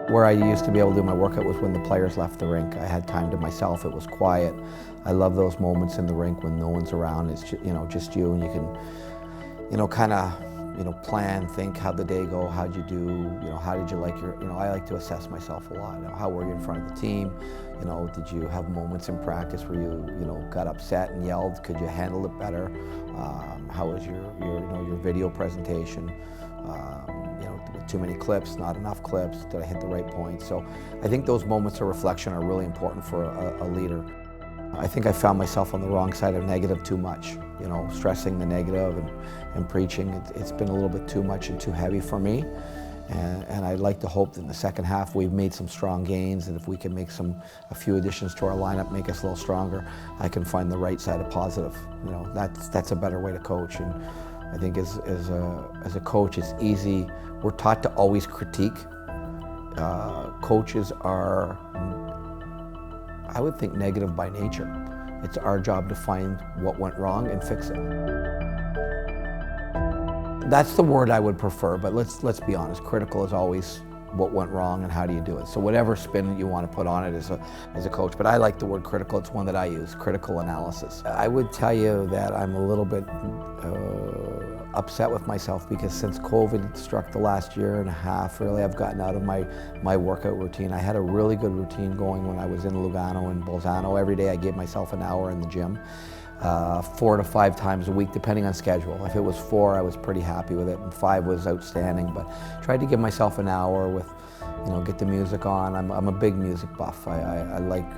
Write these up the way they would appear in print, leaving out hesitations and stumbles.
Where I used to be able to do my workout was when the players left the rink. I had time to myself, it was quiet. I love those moments in the rink when no one's around, it's just you, and you can, kind of, plan, think how'd the day go, how'd you do, how did you like I like to assess myself a lot. How were you in front of the team? Did you have moments in practice where you got upset and yelled? Could you handle it better? How was your video presentation? With too many clips, not enough clips, did I hit the right point? So I think those moments of reflection are really important for a leader. I think I found myself on the wrong side of negative too much, stressing the negative and preaching. It's been a little bit too much and too heavy for me. And I'd like to hope that in the second half we've made some strong gains, and if we can make a few additions to our lineup, make us a little stronger, I can find the right side of positive. That's a better way to coach. And I think as a coach, it's easy. We're taught to always critique. Coaches are, I would think, negative by nature. It's our job to find what went wrong and fix it. That's the word I would prefer, but let's be honest. Critical is always what went wrong and how do you do it. So whatever spin that you want to put on it as a coach, but I like the word critical. It's one that I use, critical analysis. I would tell you that I'm a little bit upset with myself because since COVID struck the last year and a half, really, I've gotten out of my workout routine. I had a really good routine going when I was in Lugano and Bolzano. Every day I gave myself an hour in the gym, 4 to 5 times a week, depending on schedule. If it was 4, I was pretty happy with it, and 5 was outstanding, but tried to give myself an hour with, get the music on. I'm a big music buff. I like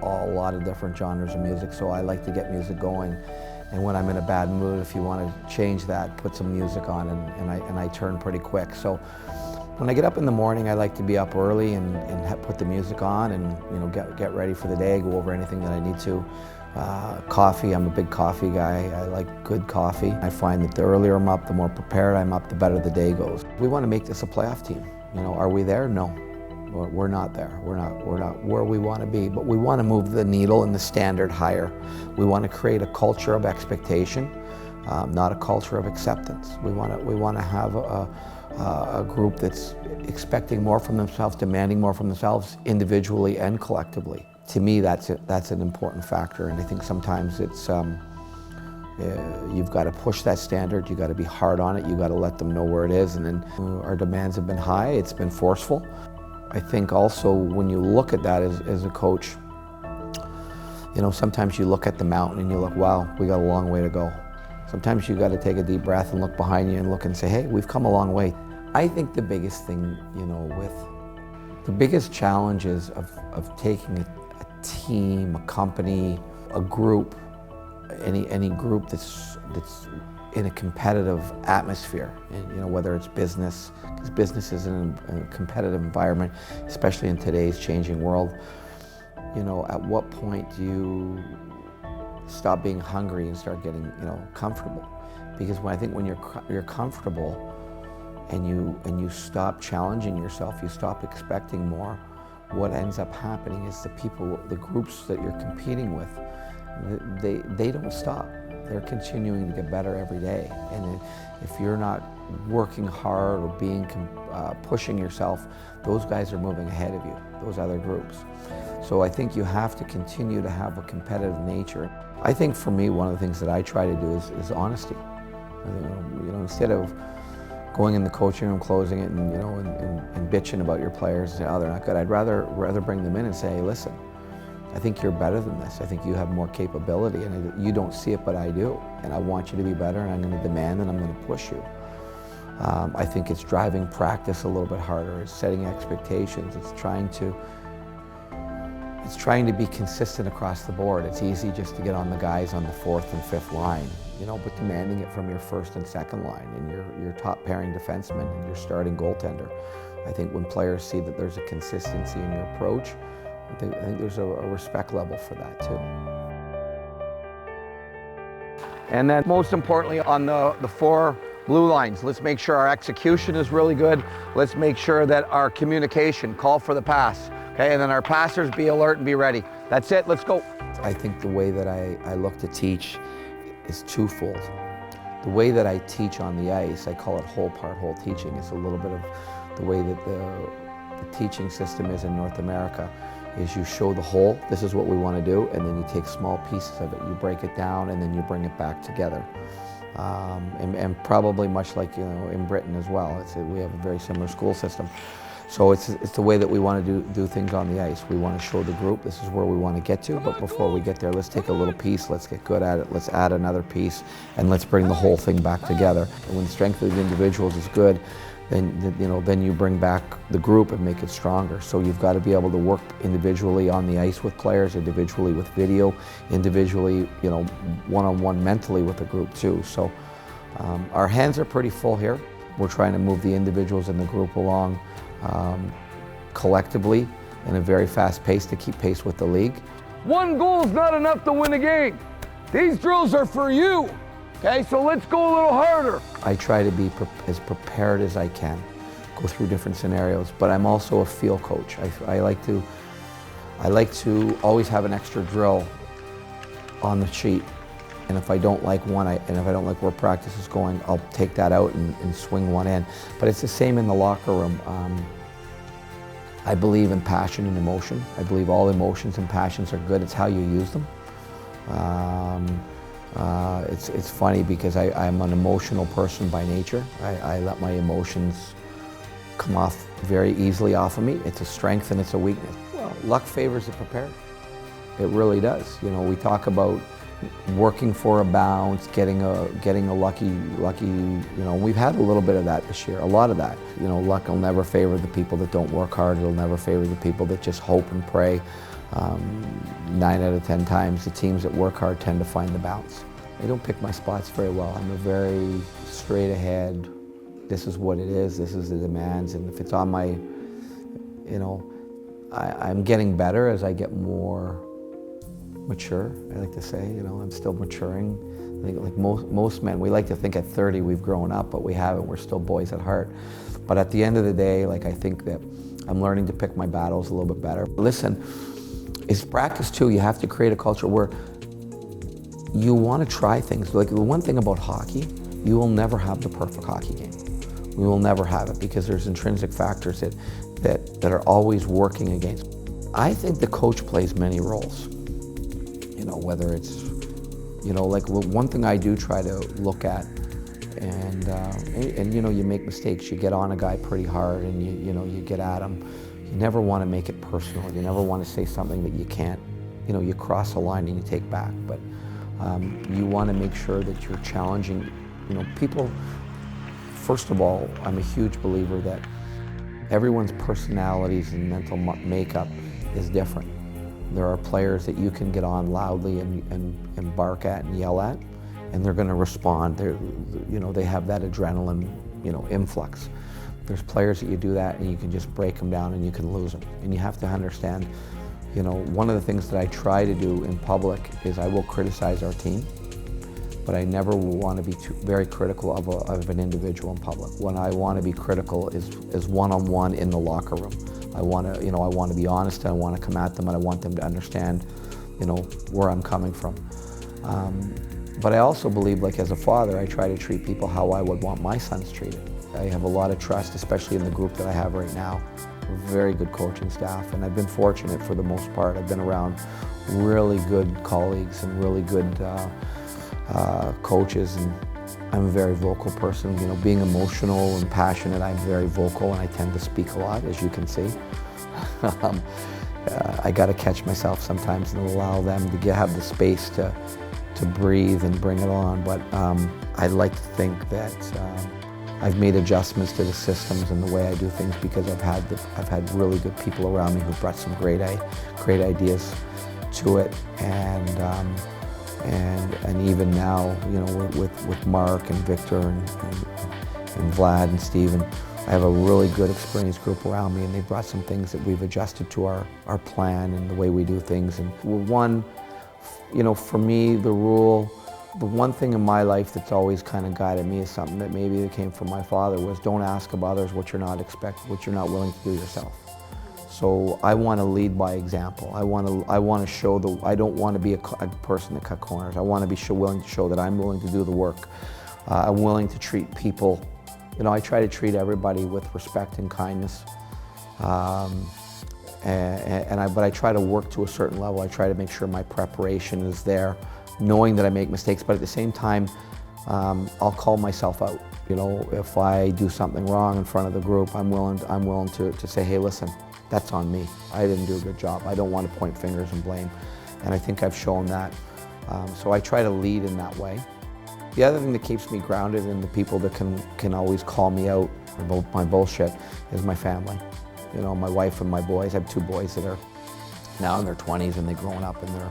a lot of different genres of music, so I like to get music going. And when I'm in a bad mood, if you want to change that, put some music on, and I turn pretty quick. So when I get up in the morning, I like to be up early and put the music on and get ready for the day, go over anything that I need to. Coffee, I'm a big coffee guy. I like good coffee. I find that the earlier I'm up, the more prepared I'm up, the better the day goes. We want to make this a playoff team. Are we there? No. We're not there. We're not where we want to be, but we want to move the needle and the standard higher. We want to create a culture of expectation, not a culture of acceptance. We want to have a group that's expecting more from themselves, demanding more from themselves, individually and collectively. To me, that's an important factor, and I think sometimes it's you've got to push that standard. You've got to be hard on it. You've got to let them know where it is, and then our demands have been high. It's been forceful. I think also when you look at that as a coach, sometimes you look at the mountain and you look, wow, we got a long way to go. Sometimes you got to take a deep breath and look behind you and look and say, hey, we've come a long way. I think the biggest thing, the biggest challenges of taking a team, a company, a group, any group that's in a competitive atmosphere, and whether it's business, because business is in a competitive environment, especially in today's changing world. At what point do you stop being hungry and start getting comfortable? Because when you're comfortable and you stop challenging yourself, you stop expecting more, what ends up happening is the groups that you're competing with, they don't stop. They're continuing to get better every day. And if you're not working hard or pushing yourself, those guys are moving ahead of you, those other groups. So I think you have to continue to have a competitive nature. I think for me, one of the things that I try to do is honesty. Instead of going in the coaching room, closing it, and bitching about your players and say, oh, they're not good, I'd rather bring them in and say, hey, listen, I think you're better than this. I think you have more capability, and you don't see it, but I do. And I want you to be better, and I'm going to demand, and I'm going to push you. I think it's driving practice a little bit harder. It's setting expectations. It's trying to be consistent across the board. It's easy just to get on the guys on the 4th and 5th line, but demanding it from your 1st and 2nd line, and your top pairing defenseman and your starting goaltender. I think when players see that there's a consistency in your approach, I think there's a respect level for that too. And then most importantly, on the 4 blue lines, let's make sure our execution is really good. Let's make sure that our communication, call for the pass, okay? And then our passers, be alert and be ready. That's it, let's go. I think the way that I look to teach is twofold. The way that I teach on the ice, I call it whole part, whole teaching. It's a little bit of the way that the teaching system is in North America is you show the whole, this is what we want to do, and then you take small pieces of it, you break it down, and then you bring it back together. And probably much like, you know, in Britain as well, we have a very similar school system. So it's the way that we want to do things on the ice. We want to show the group, this is where we want to get to, but before we get there, let's take a little piece, let's get good at it, let's add another piece, and let's bring the whole thing back together. And when the strength of the individuals is good, then you bring back the group and make it stronger. So you've got to be able to work individually on the ice with players, individually with video, individually, you know, one-on-one mentally with the group too. So our hands are pretty full here. We're trying to move the individuals and the group along collectively in a very fast pace to keep pace with the league. One goal is not enough to win a game. These drills are for you. Okay, so let's go a little harder. I try to be as prepared as I can, go through different scenarios, but I'm also a feel coach. I like to always have an extra drill on the sheet. And if I don't like one, and if I don't like where practice is going, I'll take that out and swing one in. But it's the same in the locker room. I believe in passion and emotion. I believe all emotions and passions are good. It's how you use them. It's funny because I'm an emotional person by nature. I let my emotions come off very easily off of me. It's a strength and it's a weakness. Well, luck favors the prepared. It really does. You know, we talk about working for a bounce, getting a lucky, you know, we've had a little bit of that this year, a lot of that. You know, luck will never favor the people that don't work hard. It'll never favor the people that just hope and pray. 9 out of 10 times, the teams that work hard tend to find the bounce. I don't pick my spots very well. I'm a very straight ahead, this is what it is, this is the demands, and if it's on my, you know, I'm getting better as I get more mature, I like to say, you know, I'm still maturing. I think like most men, we like to think at 30 we've grown up, but we haven't, we're still boys at heart. But at the end of the day, like I think that I'm learning to pick my battles a little bit better. Listen, it's practice too. You have to create a culture where you want to try things. Like the one thing about hockey, you will never have the perfect hockey game. We will never have it because there's intrinsic factors that are always working against. I think the coach plays many roles. You know, whether it's, you know, like one thing I do try to look at, and you know, you make mistakes. You get on a guy pretty hard, and you know, you get at him. You never want to make it personal. You never want to say something that you can't. You know, you cross a line and you take back. But you want to make sure that you're challenging. You know, people. First of all, I'm a huge believer that everyone's personalities and mental makeup is different. There are players that you can get on loudly and bark at and yell at, and they're going to respond. You know, they have that adrenaline, you know, influx. There's players that you do that and you can just break them down and you can lose them. And you have to understand, you know, one of the things that I try to do in public is I will criticize our team, but I never want to be very critical of an individual in public. When I want to be critical is one-on-one in the locker room. I want to, you know, I want to be honest, and I want to come at them, and I want them to understand, you know, where I'm coming from. But I also believe, like as a father, I try to treat people how I would want my sons treated. I have a lot of trust, especially in the group that I have right now. A very good coaching staff, and I've been fortunate for the most part. I've been around really good colleagues and really good coaches, and I'm a very vocal person. You know, being emotional and passionate, I'm very vocal, and I tend to speak a lot, as you can see. I got to catch myself sometimes and allow them to have the space to breathe and bring it on. But I'd like to think that I've made adjustments to the systems and the way I do things because I've had really good people around me who've brought some great ideas to it, and even now, you know, with Mark and Victor and Vlad and Steven, I have a really good experienced group around me, and they brought some things that we've adjusted to our plan and the way we do things. And one, you know, for me, the one thing in my life that's always kind of guided me is something that maybe came from my father, was don't ask of others what you're not willing to do yourself. So I want to lead by example. I want to show I don't want to be a person that cut corners. I want to be willing to show that I'm willing to do the work. I'm willing to treat people. You know, I try to treat everybody with respect and kindness. But I try to work to a certain level. I try to make sure my preparation is there, knowing that I make mistakes, but at the same time, I'll call myself out. You know, if I do something wrong in front of the group, I'm willing to say, hey, listen, that's on me. I didn't do a good job. I don't want to point fingers and blame. And I think I've shown that. So I try to lead in that way. The other thing that keeps me grounded and the people that can always call me out about my bullshit is my family. You know, my wife and my boys. I have 2 boys that are now in their 20s and they've grown up, and I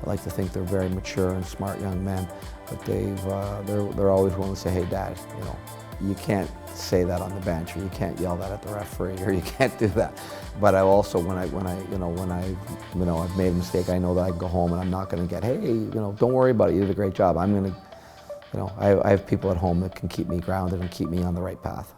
like to think they're very mature and smart young men, but they're always willing to say, hey Dad, you know, you can't say that on the bench, or you can't yell that at the referee, or you can't do that. But I also, when I've made a mistake, I know that I can go home and I'm not going to get, hey, you know, don't worry about it, you did a great job. I'm going to, you know, I have people at home that can keep me grounded and keep me on the right path.